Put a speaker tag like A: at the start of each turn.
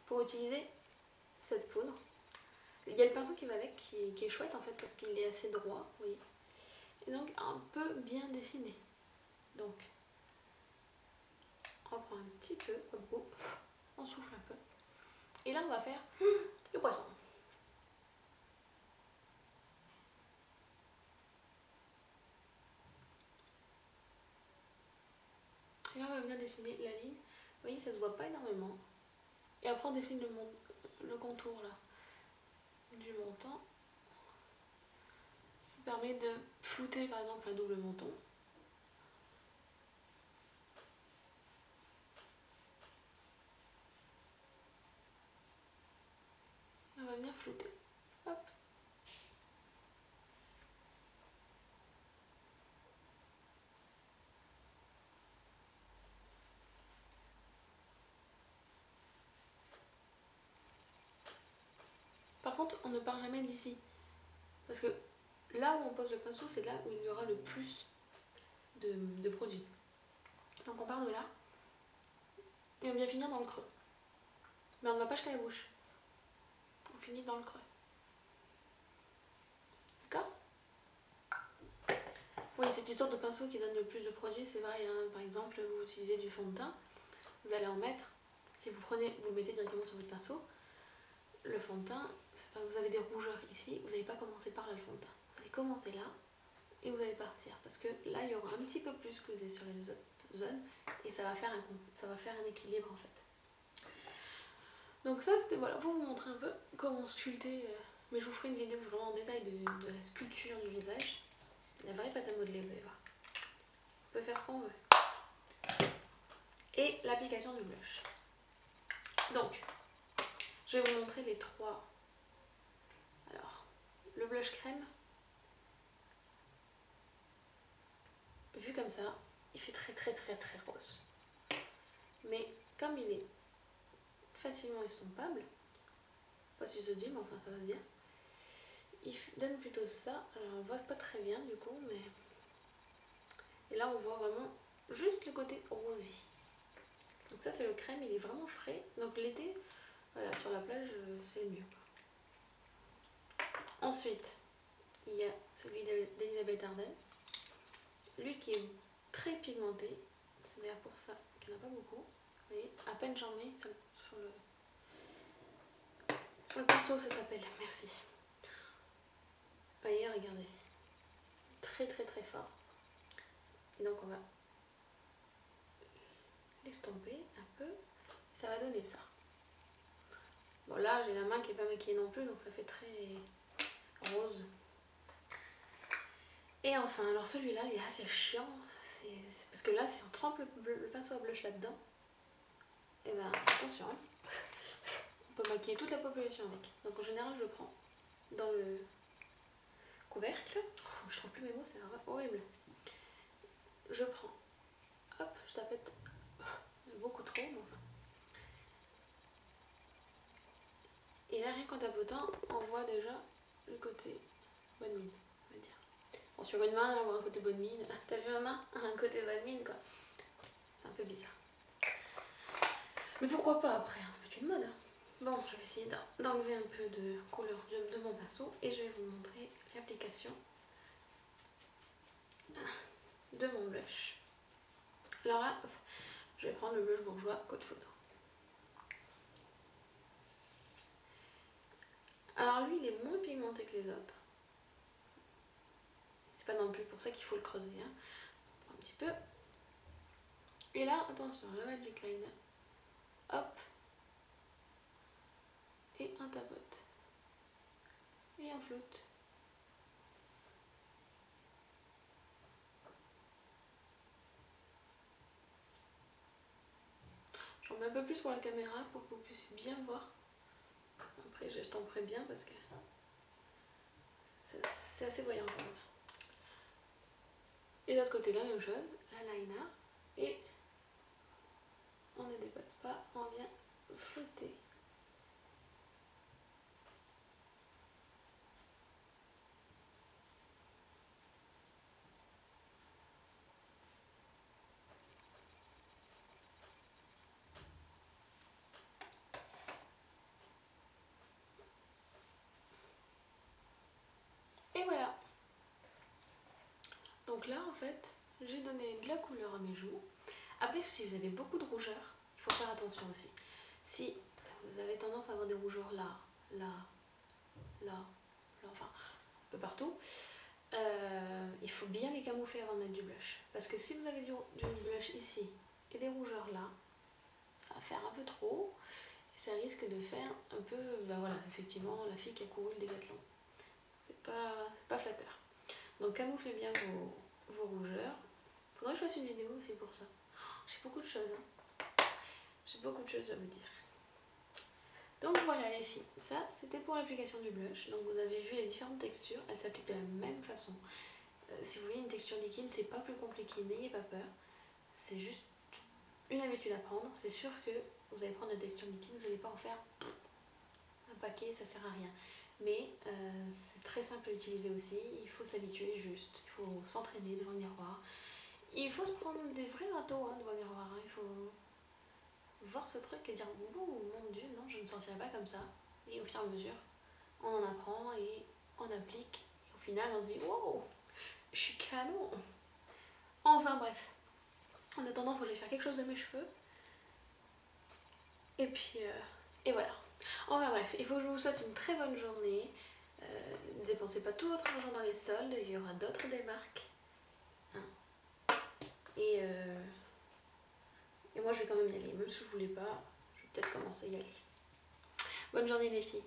A: pour utiliser cette poudre. Il y a le pinceau qui va avec qui est chouette en fait parce qu'il est assez droit, vous voyez. Et donc un peu bien dessiné. Donc on prend un petit peu, pas beaucoup, on souffle un peu. Et là on va faire le poisson. Et là on va venir dessiner la ligne. Vous voyez, ça se voit pas énormément. Et après on dessine le contour là du menton. Ça permet de flouter par exemple un double menton. On va venir flouter. Hop. Par contre, on ne part jamais d'ici. Parce que là où on pose le pinceau, c'est là où il y aura le plus de produit. Donc on part de là. Et on vient finir dans le creux. Mais on ne va pas jusqu'à la bouche. On finit dans le creux. D'accord? Oui, cette histoire de pinceau qui donne le plus de produit, c'est vrai. Hein. Par exemple, vous utilisez du fond de teint. Vous allez en mettre. Si vous prenez, vous le mettez directement sur votre pinceau. Le fond de teint, enfin, vous avez des rougeurs ici. Vous n'allez pas commencer par là, le fond de teint. Vous allez commencer là. Et vous allez partir. Parce que là, il y aura un petit peu plus que sur les autres zones. Et ça va faire un équilibre en fait. Donc ça, c'était voilà, pour vous montrer un peu comment sculpter. Mais je vous ferai une vidéo vraiment en détail de la sculpture du visage. La vraie pâte à modeler, vous allez voir. On peut faire ce qu'on veut. Et l'application du blush. Donc, je vais vous montrer les trois. Alors, le blush crème. Vu comme ça, il fait très très très très rose. Mais comme il est facilement estompable, pas si se dit, mais enfin ça va se dire, il donne plutôt ça. Alors on voit pas très bien du coup, mais... Et là on voit vraiment juste le côté rosy. Donc ça c'est le crème, il est vraiment frais. Donc l'été, voilà, sur la plage, c'est le mieux. Ensuite, il y a celui d'Elisabeth Arden. Lui qui est très pigmenté. C'est d'ailleurs pour ça qu'il n'y en a pas beaucoup. Vous voyez, à peine j'en mets sur le pinceau, ça s'appelle. Merci. Vous voyez, regardez. Très très très fort. Et donc on va l'estomper un peu. Ça va donner ça. Bon là j'ai la main qui n'est pas maquillée non plus, donc ça fait très rose. Et enfin, alors celui-là il est assez chiant, c'est parce que là si on trempe le pinceau à blush là-dedans, et ben attention, on peut maquiller toute la population avec. Donc en général je prends dans le couvercle, je trouve plus mes mots, c'est horrible. Je prends, hop, je tapette beaucoup trop, mais enfin. Et là rien qu'en tapotant, on voit déjà le côté bonne mine, on va dire. Bon, sur une main, on voit un côté bonne mine. T'as vu ma main? Un côté bonne mine, quoi. C'est un peu bizarre. Mais pourquoi pas après, hein, c'est une mode. Hein. Bon, je vais essayer d'enlever un peu de couleur de mon pinceau et je vais vous montrer l'application de mon blush. Alors là, je vais prendre le blush bourgeois Côte Photo. Alors lui, il est moins pigmenté que les autres. C'est pas non plus pour ça qu'il faut le creuser. Hein. Un petit peu. Et là, attention, le Magic Liner. Hop. Et un tapote. Et un floute. J'en mets un peu plus pour la caméra pour que vous puissiez bien voir. Après, j'estomperai bien parce que c'est assez voyant quand même. Et de l'autre côté, la même chose, la liner. Et on ne dépasse pas, on vient flouter. là en fait j'ai donné de la couleur à mes joues. Après si vous avez beaucoup de rougeur, il faut faire attention aussi. Si vous avez tendance à avoir des rougeurs là, là, là, là, enfin un peu partout, il faut bien les camoufler avant de mettre du blush. Parce que si vous avez du blush ici et des rougeurs là, ça va faire un peu trop. Et ça risque de faire un peu, ben voilà, effectivement, la fille qui a couru le décathlon. C'est pas flatteur. Donc camouflez bien vos rougeurs. Faudrait que je fasse une vidéo aussi pour ça. J'ai beaucoup de choses. J'ai beaucoup de choses à vous dire. Donc voilà les filles, ça c'était pour l'application du blush. Donc vous avez vu les différentes textures, elles s'appliquent de la même façon. Si vous voyez une texture liquide, c'est pas plus compliqué, n'ayez pas peur. C'est juste une habitude à prendre. C'est sûr que vous allez prendre la texture liquide, vous n'allez pas en faire un paquet, ça sert à rien. Mais c'est très simple à utiliser aussi, il faut s'habituer juste, il faut s'entraîner devant le miroir. Il faut se prendre des vrais râteaux devant le miroir, il faut voir ce truc et dire « Oh mon dieu, non, je ne sentirai pas comme ça ». Et au fur et à mesure, on en apprend et on applique. Et au final, on se dit « Wow, je suis canon ». Enfin bref. En attendant, il faut que j'aille faire quelque chose de mes cheveux. Et puis, et voilà. Enfin bref, il faut que je vous souhaite une très bonne journée. Ne dépensez pas tout votre argent dans les soldes, il y aura d'autres démarques. Et moi je vais quand même y aller, même si je voulais pas, je vais peut-être commencer à y aller. Bonne journée les filles.